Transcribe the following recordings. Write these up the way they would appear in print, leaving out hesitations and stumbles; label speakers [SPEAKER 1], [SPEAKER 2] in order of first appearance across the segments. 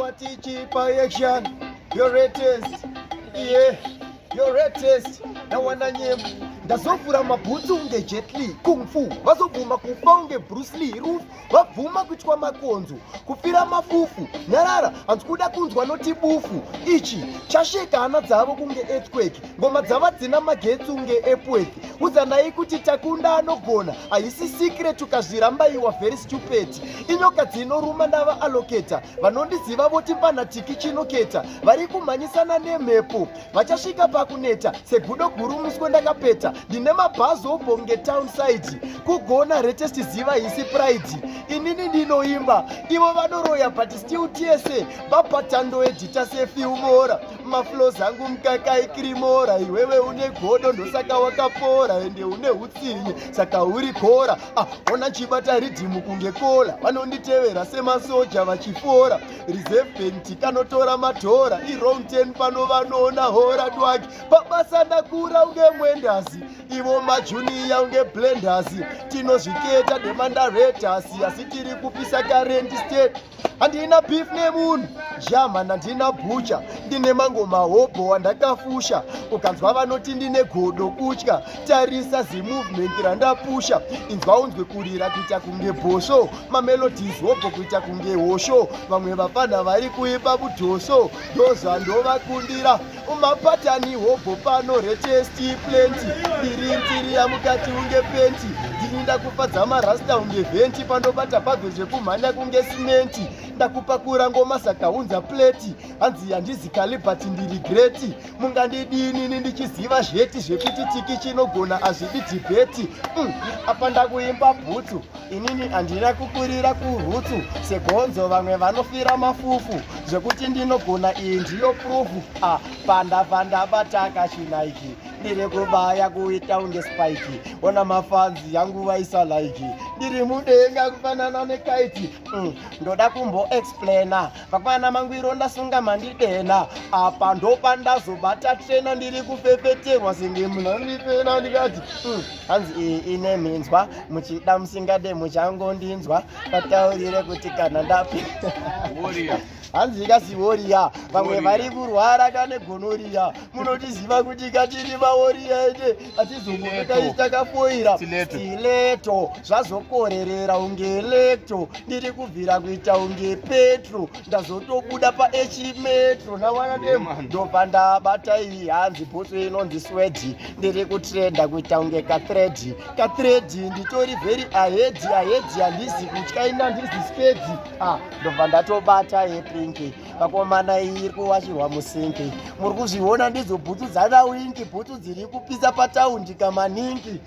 [SPEAKER 1] Watichipa action. Your latest. Yeah. Your latest. Na wananyem. Ndazovhura mabhutsu unge Jet Li, Kung Fu. Vazobvuma kufa unge Bruce Lee, Roof. Vabvuma kuitwa makonzo. Kufira mafufu. Nyarara, hanzi kuda kunzwa noti bufu. Ichi, chasheka hana dzavo kunge earthquake. Ngoma dzava dzina magetsi unge earthquake. Udzanai kuti takunda anogona. Haisi secret ukazvirambayiwa very stupid. Inyoka dzinoruma ndava allocata. Vanondiziva voti panatiki chinoketa. Vari kumhanyisana nemhepo. Vachasvika pakuneta. Segudo guru muswe ndakapeta. Ndine mabhazi obhonge townside. Kugona latest ziva hisi pride. Inini ndinoimba. Ivo vanoroya but still TSA. Bapatando edita sefi umora. Maflows angu mkaka ikrimora. Iwewe une godo ndosaka wakapora. Ende une utsinye saka uri kora. Ona chibata ridhimu kunge kola. Vanonditevera semasoja vachifora. Reserve bank kanotora matora. Round 10 pano vanona hora dwaki. Pabasa ndakura unge mwendazi. Ivo majunia unge blenders. Tinozviketa demandaretors. Asi tiri kupisa current state. Handina beef nemunhu. Jama handina butcher. Ndine mangoma hobo wandakafusha. Ukanzwa vanoti ndine godo kutya. Tarisa zimovement randapusha. Inzwa unzwe kurira kuita kunge bhosho. Mamelodies hobo kuita kunge hosho. Vamwe vafana vari kuipa budhoso. Ndoza ndovakundira. Umapatani hobo pano retesti plenty. Ndiri ya mukati unge penti. Ndininda kufadza marasta unge venti. Pandobata pabve zvekumhanya kunge simenti. Ndakupakura ngoma saka unza pleti. Hanzi handizi kalibati ndiri greti. Mungandidini ndichiziva zveti zvekuti tiki chinogona azvidi dhibheti. Apa ndakuimba bhutsu. Inini handina kukurira kurutsu. Segonzo vamwe vanofira mafufu. Zvekuti ndinogona iyi ndiyo prufu. Panda bataka chinaiki. Ndiri kubaya kuita unge spike. Ona mafanzi yangu vaisa like. Ndiri mudenga kufanana nekaiti. Ndoda kumbo explainer. Pakwana mangwiro ndasunga mandidena. Apa ndopa ndazobata trena ndiri kufefeterwa senge munandipena ndikati. Hanzi ine minzwa. Muchida musingade muchangondinzwa. Pataurire kuti kana ndapi.
[SPEAKER 2] Warrior.
[SPEAKER 1] Hanzi ikasi warrior. Vamwe vari kurwara kane gonorrhea. Munotiziva kuti katiri mawarrior ete. Atizomboita takafoira. Stiletto. Zvazokorerera unge electro. Ndiri kubvira kuita unge petro. Ndazotobuda paechimetro. Nawana demo. Ndopa ndabata iyi hanzi bhutsu inonzi swedi. Ndiri kutrenda kuita unge kathread. Kathread nditori very ahead handisi kutya ina ndisi spedi. Ndobva ndatobata yepinki. Vakomana iri kuwachirwa musinki. Muri kuzviona ndidzo bhutsu dzana wingi. Bhutsu dziri kupisa pataundi kamaningi.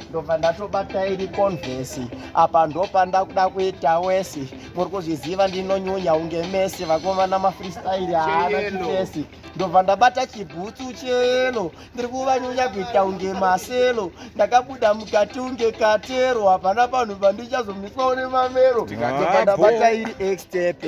[SPEAKER 1] Ndobva ndatobata iri Converse. Apa ndopa ndakuda kuita wesi. Muri kuzviziva ndinonyunya unge Messi. Vakomana mafreestyle haana chitesi. Ndobva ndabata chibhutsu chelo. Ndiri kuvanyunya kuita unge Marcelo. Ndakabuda mukati unge Katero. Hapana panhu pandichazomiswawo nemamero. Ndobva ndabata iri X-step.